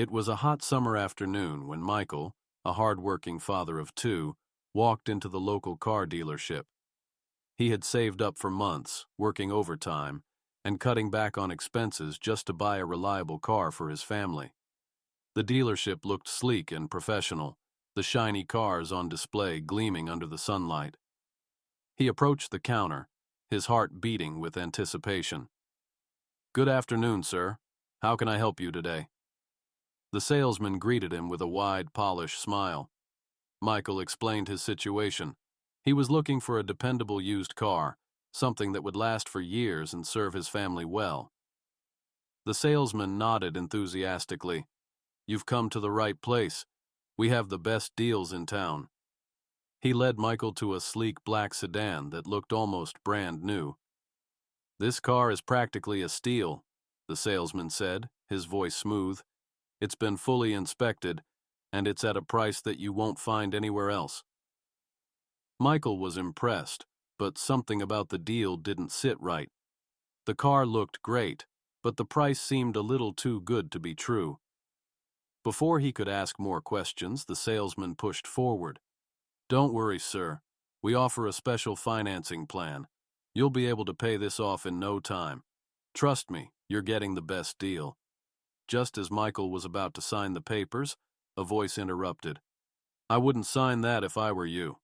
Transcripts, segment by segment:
It was a hot summer afternoon when Michael, a hard-working father of two, walked into the local car dealership. He had saved up for months, working overtime, and cutting back on expenses just to buy a reliable car for his family. The dealership looked sleek and professional, the shiny cars on display gleaming under the sunlight. He approached the counter, his heart beating with anticipation. "Good afternoon, sir. How can I help you today?" The salesman greeted him with a wide, polished smile. Michael explained his situation. He was looking for a dependable used car, something that would last for years and serve his family well. The salesman nodded enthusiastically. "You've come to the right place. We have the best deals in town." He led Michael to a sleek black sedan that looked almost brand new. "This car is practically a steal," the salesman said, his voice smooth. "It's been fully inspected, and it's at a price that you won't find anywhere else." Michael was impressed, but something about the deal didn't sit right. The car looked great, but the price seemed a little too good to be true. Before he could ask more questions, the salesman pushed forward. "Don't worry, sir. We offer a special financing plan. You'll be able to pay this off in no time. Trust me, you're getting the best deal." Just as Michael was about to sign the papers, a voice interrupted. "I wouldn't sign that if I were you."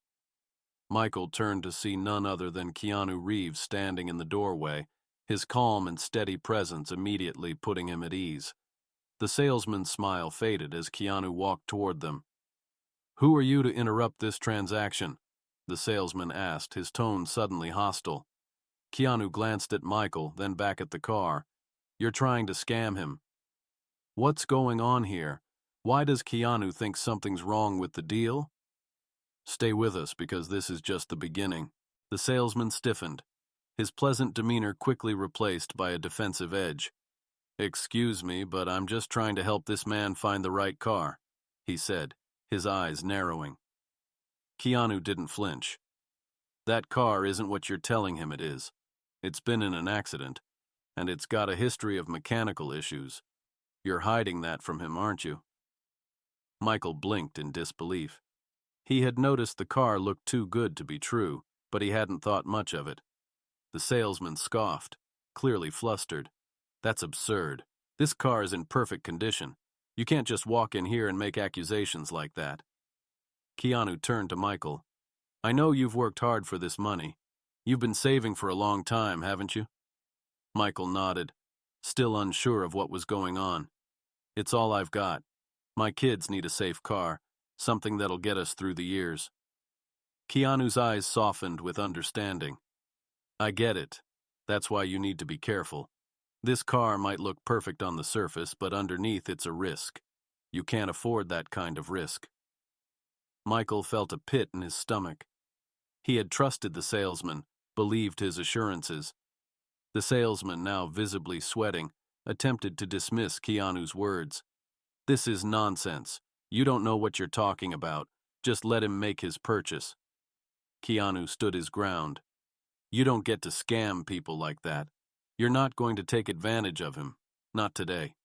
Michael turned to see none other than Keanu Reeves standing in the doorway, his calm and steady presence immediately putting him at ease. The salesman's smile faded as Keanu walked toward them. "Who are you to interrupt this transaction?" the salesman asked, his tone suddenly hostile. Keanu glanced at Michael, then back at the car. "You're trying to scam him." "What's going on here? Why does Keanu think something's wrong with the deal?" "Stay with us because this is just the beginning." The salesman stiffened, his pleasant demeanor quickly replaced by a defensive edge. "Excuse me, but I'm just trying to help this man find the right car," he said, his eyes narrowing. Keanu didn't flinch. "That car isn't what you're telling him it is. It's been in an accident, and it's got a history of mechanical issues. You're hiding that from him, aren't you?" Michael blinked in disbelief. He had noticed the car looked too good to be true, but he hadn't thought much of it. The salesman scoffed, clearly flustered. "That's absurd. This car is in perfect condition. You can't just walk in here and make accusations like that." Keanu turned to Michael. "I know you've worked hard for this money. You've been saving for a long time, haven't you?" Michael nodded, still unsure of what was going on. "It's all I've got. My kids need a safe car, something that'll get us through the years." Keanu's eyes softened with understanding. "I get it. That's why you need to be careful. This car might look perfect on the surface, but underneath it's a risk. You can't afford that kind of risk." Michael felt a pit in his stomach. He had trusted the salesman, believed his assurances. The salesman, now visibly sweating, attempted to dismiss Keanu's words. "This is nonsense. You don't know what you're talking about. Just let him make his purchase." Keanu stood his ground. "You don't get to scam people like that. You're not going to take advantage of him. Not today."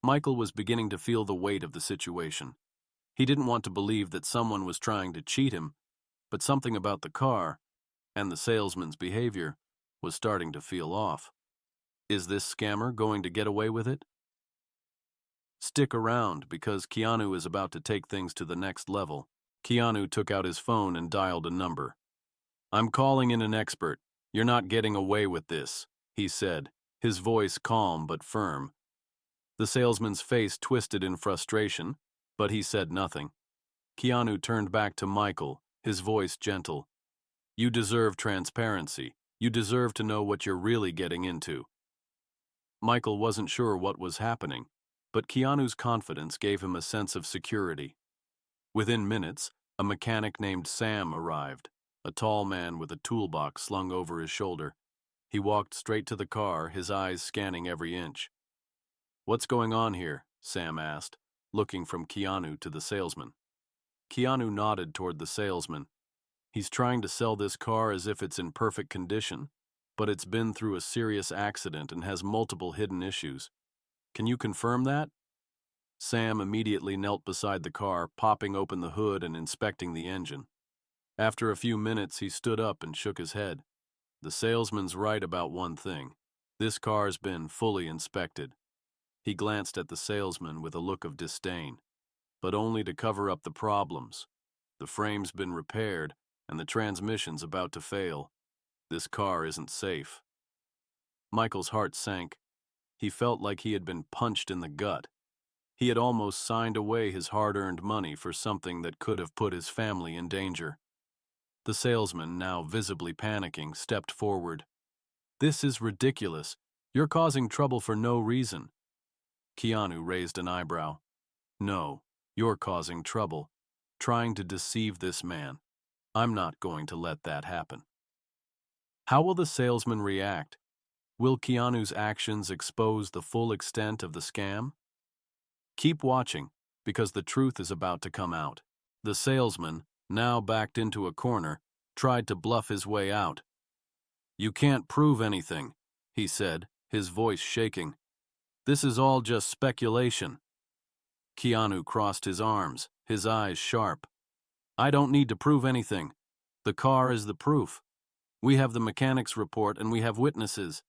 Michael was beginning to feel the weight of the situation. He didn't want to believe that someone was trying to cheat him, but something about the car, and the salesman's behavior, was starting to feel off. Is this scammer going to get away with it? Stick around, because Keanu is about to take things to the next level. Keanu took out his phone and dialed a number. "I'm calling in an expert. You're not getting away with this," he said, his voice calm but firm. The salesman's face twisted in frustration, but he said nothing. Keanu turned back to Michael, his voice gentle. "You deserve transparency. You deserve to know what you're really getting into." Michael wasn't sure what was happening, but Keanu's confidence gave him a sense of security. Within minutes, a mechanic named Sam arrived, a tall man with a toolbox slung over his shoulder. He walked straight to the car, his eyes scanning every inch. "What's going on here?" Sam asked, looking from Keanu to the salesman. Keanu nodded toward the salesman. "He's trying to sell this car as if it's in perfect condition, but it's been through a serious accident and has multiple hidden issues. Can you confirm that?" Sam immediately knelt beside the car, popping open the hood and inspecting the engine. After a few minutes, he stood up and shook his head. The salesman's right about one thing. This car's been fully inspected. He glanced at the salesman with a look of disdain, but only to cover up the problems. The frame's been repaired, and the transmission's about to fail. This car isn't safe. Michael's heart sank. He felt like he had been punched in the gut. He had almost signed away his hard-earned money for something that could have put his family in danger. The salesman, now visibly panicking, stepped forward. "This is ridiculous. You're causing trouble for no reason." Keanu raised an eyebrow. "No, you're causing trouble, trying to deceive this man. I'm not going to let that happen." How will the salesman react? Will Keanu's actions expose the full extent of the scam? Keep watching, because the truth is about to come out. The salesman, now backed into a corner, tried to bluff his way out. "You can't prove anything," he said, his voice shaking. "This is all just speculation." Keanu crossed his arms, his eyes sharp. "I don't need to prove anything. The car is the proof. We have the mechanic's report and we have witnesses.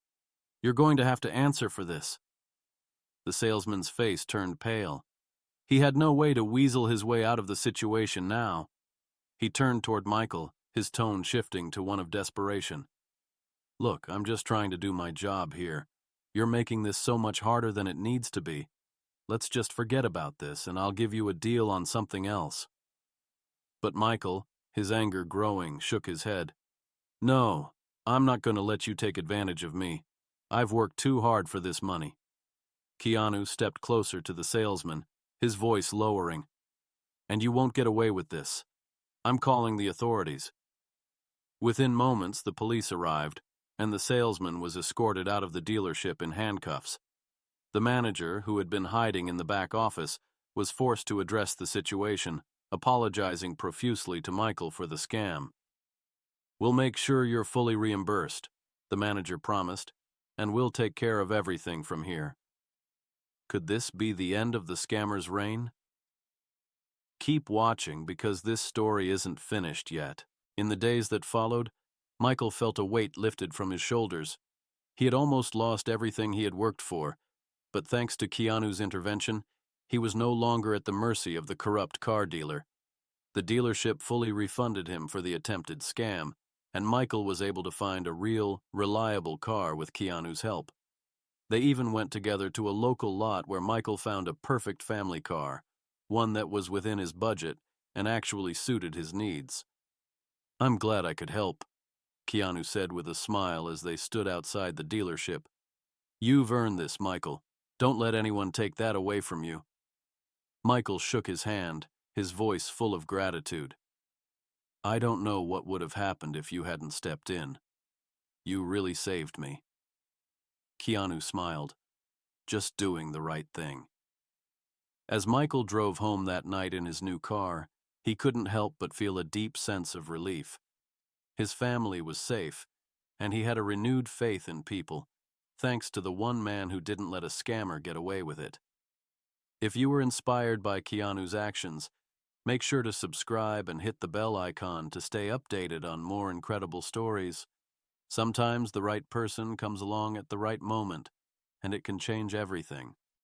You're going to have to answer for this." The salesman's face turned pale. He had no way to weasel his way out of the situation now. He turned toward Michael, his tone shifting to one of desperation. "Look, I'm just trying to do my job here. You're making this so much harder than it needs to be. Let's just forget about this, and I'll give you a deal on something else." But Michael, his anger growing, shook his head. "No, I'm not going to let you take advantage of me. I've worked too hard for this money." Keanu stepped closer to the salesman, his voice lowering. "And you won't get away with this. I'm calling the authorities." Within moments, the police arrived, and the salesman was escorted out of the dealership in handcuffs. The manager, who had been hiding in the back office, was forced to address the situation, apologizing profusely to Michael for the scam. "We'll make sure you're fully reimbursed," the manager promised, "and we'll take care of everything from here." Could this be the end of the scammer's reign? Keep watching, because this story isn't finished yet. In the days that followed, Michael felt a weight lifted from his shoulders. He had almost lost everything he had worked for, but thanks to Keanu's intervention, he was no longer at the mercy of the corrupt car dealer. The dealership fully refunded him for the attempted scam, and Michael was able to find a real, reliable car with Keanu's help. They even went together to a local lot where Michael found a perfect family car, one that was within his budget and actually suited his needs. "I'm glad I could help," Keanu said with a smile as they stood outside the dealership. "You've earned this, Michael. Don't let anyone take that away from you." Michael shook his hand, his voice full of gratitude. "I don't know what would have happened if you hadn't stepped in. You really saved me." Keanu smiled, just doing the right thing. As Michael drove home that night in his new car, he couldn't help but feel a deep sense of relief. His family was safe, and he had a renewed faith in people, thanks to the one man who didn't let a scammer get away with it. If you were inspired by Keanu's actions, make sure to subscribe and hit the bell icon to stay updated on more incredible stories. Sometimes the right person comes along at the right moment, and it can change everything.